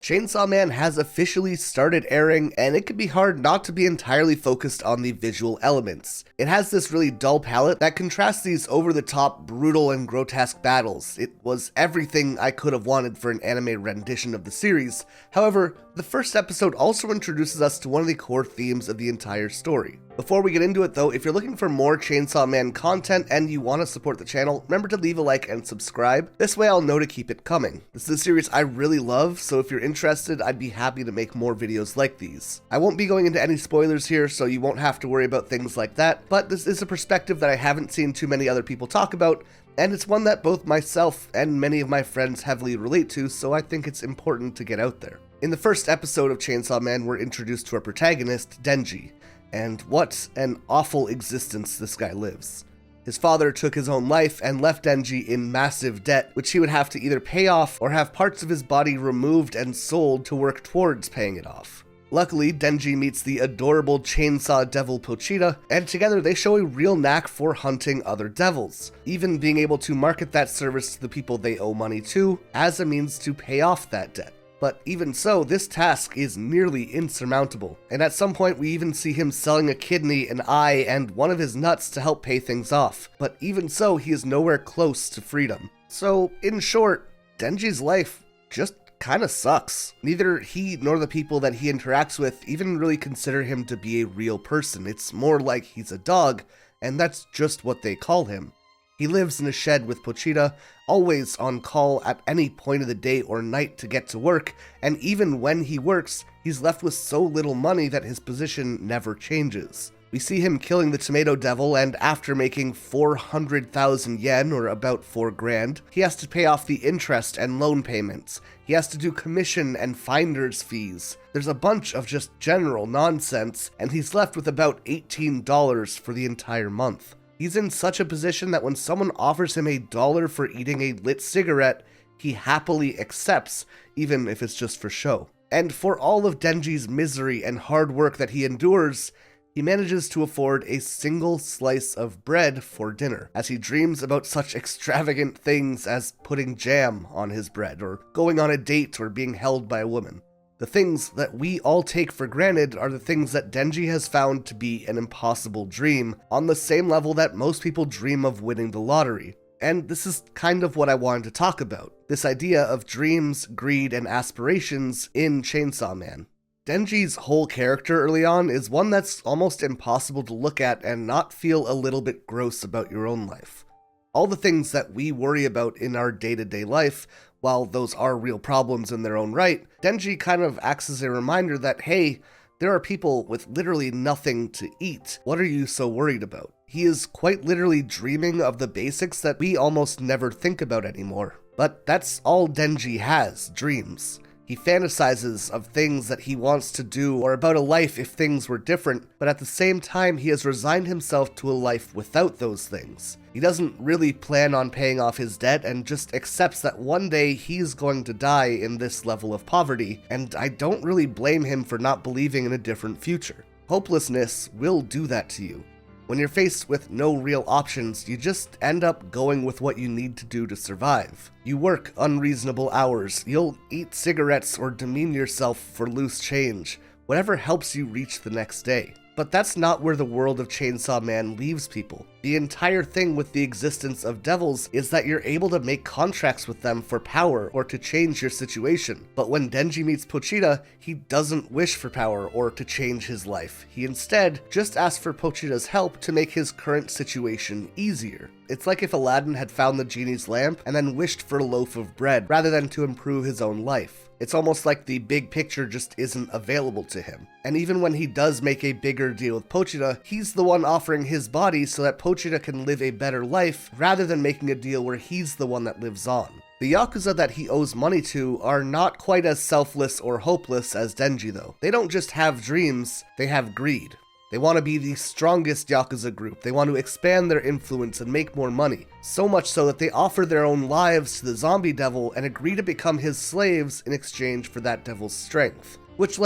Chainsaw Man has officially started airing, and it can be hard not to be entirely focused on the visual elements. It has this really dull palette that contrasts these over-the-top, brutal, and grotesque battles. It was everything I could have wanted for an anime rendition of the series. However, the first episode also introduces us to one of the core themes of the entire story. Before we get into it though, if you're looking for more Chainsaw Man content and you want to support the channel, remember to leave a like and subscribe. This way I'll know to keep it coming. This is a series I really love, so if you're interested, I'd be happy to make more videos like these. I won't be going into any spoilers here, so you won't have to worry about things like that, but this is a perspective that I haven't seen too many other people talk about, and it's one that both myself and many of my friends heavily relate to, so I think it's important to get out there. In the first episode of Chainsaw Man, we're introduced to our protagonist, Denji. And what an awful existence this guy lives. His father took his own life and left Denji in massive debt, which he would have to either pay off or have parts of his body removed and sold to work towards paying it off. Luckily, Denji meets the adorable chainsaw devil Pochita, and together they show a real knack for hunting other devils, even being able to market that service to the people they owe money to as a means to pay off that debt. But even so, this task is nearly insurmountable, and at some point we even see him selling a kidney, an eye, and one of his nuts to help pay things off. But even so, he is nowhere close to freedom. So, in short, Denji's life just kinda sucks. Neither he nor the people that he interacts with even really consider him to be a real person. It's more like he's a dog, and that's just what they call him. He lives in a shed with Pochita, always on call at any point of the day or night to get to work, and even when he works, he's left with so little money that his position never changes. We see him killing the Tomato Devil, and after making 400,000 yen, or about $4,000, he has to pay off the interest and loan payments. He has to do commission and finder's fees. There's a bunch of just general nonsense, and he's left with about $18 for the entire month. He's in such a position that when someone offers him $1 for eating a lit cigarette, he happily accepts, even if it's just for show. And for all of Denji's misery and hard work that he endures, he manages to afford a single slice of bread for dinner, as he dreams about such extravagant things as putting jam on his bread, or going on a date, or being held by a woman. The things that we all take for granted are the things that Denji has found to be an impossible dream, on the same level that most people dream of winning the lottery. And this is kind of what I wanted to talk about, this idea of dreams, greed, and aspirations in Chainsaw Man. Denji's whole character early on is one that's almost impossible to look at and not feel a little bit gross about your own life. All the things that we worry about in our day-to-day life, while those are real problems in their own right, Denji kind of acts as a reminder that, hey, there are people with literally nothing to eat. What are you so worried about? He is quite literally dreaming of the basics that we almost never think about anymore. But that's all Denji has, dreams. He fantasizes of things that he wants to do or about a life if things were different, but at the same time he has resigned himself to a life without those things. He doesn't really plan on paying off his debt and just accepts that one day he's going to die in this level of poverty, and I don't really blame him for not believing in a different future. Hopelessness will do that to you. When you're faced with no real options, you just end up going with what you need to do to survive. You work unreasonable hours, you'll eat cigarettes or demean yourself for loose change, whatever helps you reach the next day. But that's not where the world of Chainsaw Man leaves people. The entire thing with the existence of devils is that you're able to make contracts with them for power or to change your situation. But when Denji meets Pochita, he doesn't wish for power or to change his life. He instead just asks for Pochita's help to make his current situation easier. It's like if Aladdin had found the genie's lamp and then wished for a loaf of bread rather than to improve his own life. It's almost like the big picture just isn't available to him. And even when he does make a bigger deal with Pochita, he's the one offering his body so that Pochita can live a better life rather than making a deal where he's the one that lives on. The Yakuza that he owes money to are not quite as selfless or hopeless as Denji though. They don't just have dreams, they have greed. They want to be the strongest Yakuza group, they want to expand their influence and make more money. So much so that they offer their own lives to the zombie devil and agree to become his slaves in exchange for that devil's strength. Which,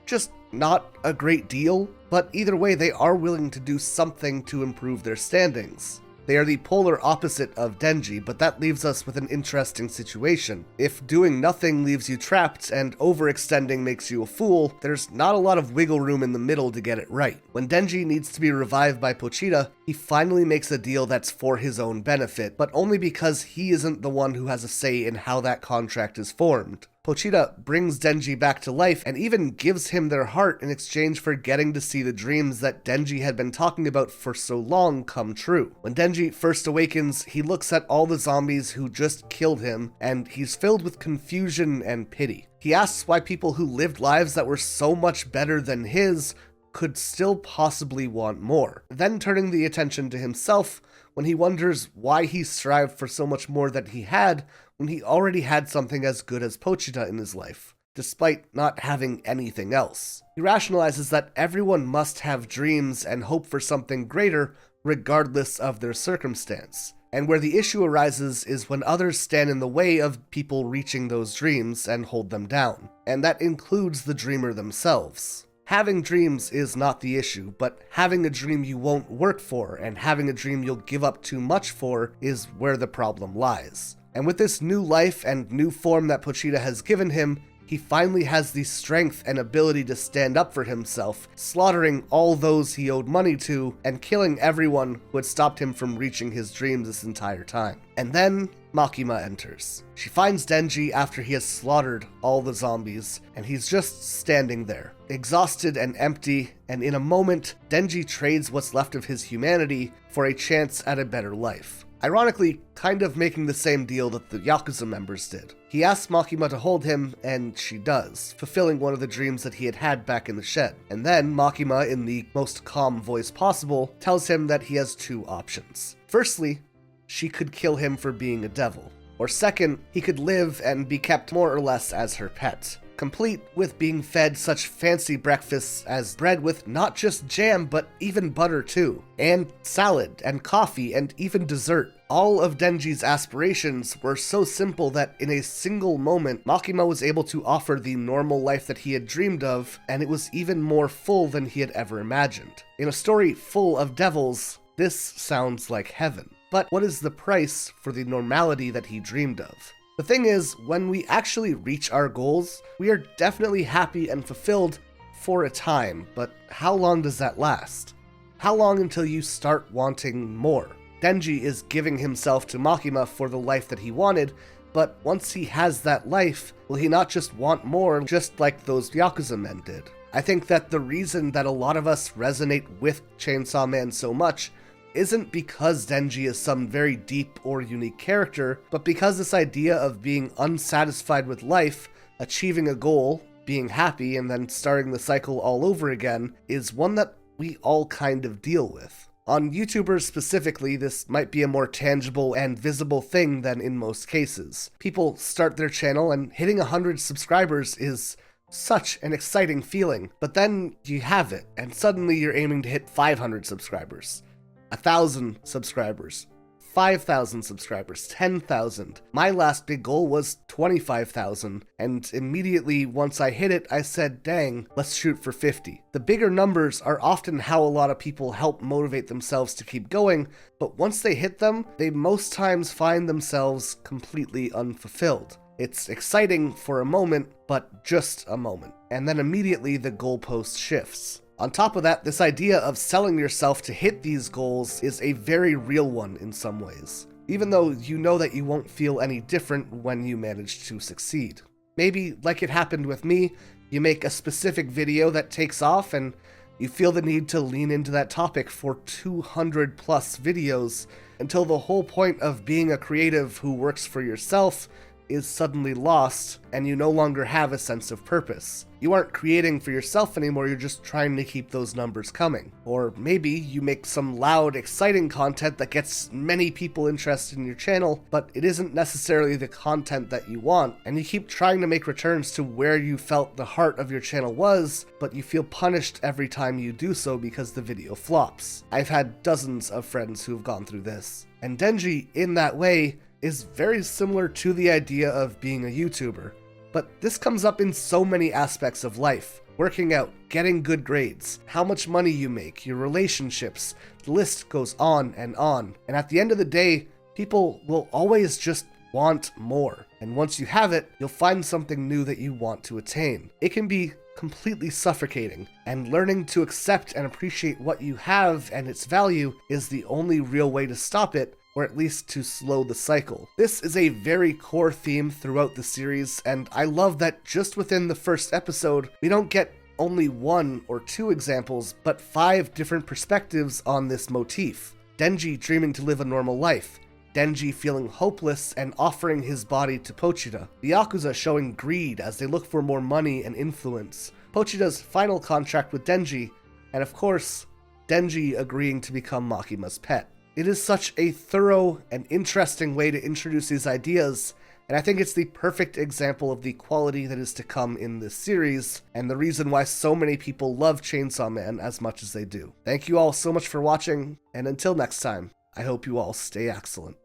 just not a great deal, but either way they are willing to do something to improve their standings. They are the polar opposite of Denji, but that leaves us with an interesting situation. If doing nothing leaves you trapped and overextending makes you a fool, there's not a lot of wiggle room in the middle to get it right. When Denji needs to be revived by Pochita, he finally makes a deal that's for his own benefit, but only because he isn't the one who has a say in how that contract is formed. Pochita brings Denji back to life and even gives him their heart in exchange for getting to see the dreams that Denji had been talking about for so long come true. When Denji first awakens, he looks at all the zombies who just killed him, and he's filled with confusion and pity. He asks why people who lived lives that were so much better than his could still possibly want more. Then turning the attention to himself, when he wonders why he strived for so much more than he had when he already had something as good as Pochita in his life, despite not having anything else. He rationalizes that everyone must have dreams and hope for something greater regardless of their circumstance. And where the issue arises is when others stand in the way of people reaching those dreams and hold them down. And that includes the dreamer themselves. Having dreams is not the issue, but having a dream you won't work for and having a dream you'll give up too much for is where the problem lies. And with this new life and new form that Pochita has given him, he finally has the strength and ability to stand up for himself, slaughtering all those he owed money to and killing everyone who had stopped him from reaching his dreams this entire time. And then Makima enters. She finds Denji after he has slaughtered all the zombies, and he's just standing there, exhausted and empty, and in a moment, Denji trades what's left of his humanity for a chance at a better life. Ironically, kind of making the same deal that the Yakuza members did. He asks Makima to hold him, and she does, fulfilling one of the dreams that he had had back in the shed. And then Makima, in the most calm voice possible, tells him that he has two options. Firstly, she could kill him for being a devil. Or second, he could live and be kept more or less as her pet, complete with being fed such fancy breakfasts as bread with not just jam but even butter too, and salad and coffee and even dessert. All of Denji's aspirations were so simple that in a single moment, Makima was able to offer the normal life that he had dreamed of, and it was even more full than he had ever imagined. In a story full of devils, this sounds like heaven. But what is the price for the normality that he dreamed of? The thing is, when we actually reach our goals, we are definitely happy and fulfilled for a time, but how long does that last? How long until you start wanting more? Denji is giving himself to Makima for the life that he wanted, but once he has that life, will he not just want more, just like those Yakuza men did? I think that the reason that a lot of us resonate with Chainsawman so much isn't because Denji is some very deep or unique character, but because this idea of being unsatisfied with life, achieving a goal, being happy, and then starting the cycle all over again is one that we all kind of deal with. On YouTubers specifically, this might be a more tangible and visible thing than in most cases. People start their channel and hitting 100 subscribers is such an exciting feeling, but then you have it, and suddenly you're aiming to hit 500 subscribers. 1,000 subscribers, 5,000 subscribers, 10,000. My last big goal was 25,000, and immediately once I hit it, I said, dang, let's shoot for 50. The bigger numbers are often how a lot of people help motivate themselves to keep going, but once they hit them, they most times find themselves completely unfulfilled. It's exciting for a moment, but just a moment, and then immediately the goalpost shifts. On top of that, this idea of selling yourself to hit these goals is a very real one in some ways, even though you know that you won't feel any different when you manage to succeed. Maybe, like it happened with me, you make a specific video that takes off and you feel the need to lean into that topic for 200 plus videos until the whole point of being a creative who works for yourself is suddenly lost and you no longer have a sense of purpose. You aren't creating for yourself anymore, you're just trying to keep those numbers coming. Or maybe you make some loud, exciting content that gets many people interested in your channel, but it isn't necessarily the content that you want, and you keep trying to make returns to where you felt the heart of your channel was, but you feel punished every time you do so because the video flops. I've had dozens of friends who've gone through this. And Denji, in that way, is very similar to the idea of being a YouTuber. But this comes up in so many aspects of life. working out, getting good grades, how much money you make, your relationships. The list goes on. And at the end of the day, people will always just want more. And once you have it, you'll find something new that you want to attain. It can be completely suffocating, and learning to accept and appreciate what you have and its value is the only real way to stop it, or at least to slow the cycle. This is a very core theme throughout the series, and I love that just within the first episode, we don't get only 1 or 2 examples, but 5 different perspectives on this motif. Denji dreaming to live a normal life, Denji feeling hopeless and offering his body to Pochita, the Yakuza showing greed as they look for more money and influence, Pochita's final contract with Denji, and of course, Denji agreeing to become Makima's pet. It is such a thorough and interesting way to introduce these ideas, and I think it's the perfect example of the quality that is to come in this series, and the reason why so many people love Chainsaw Man as much as they do. Thank you all so much for watching, and until next time, I hope you all stay excellent.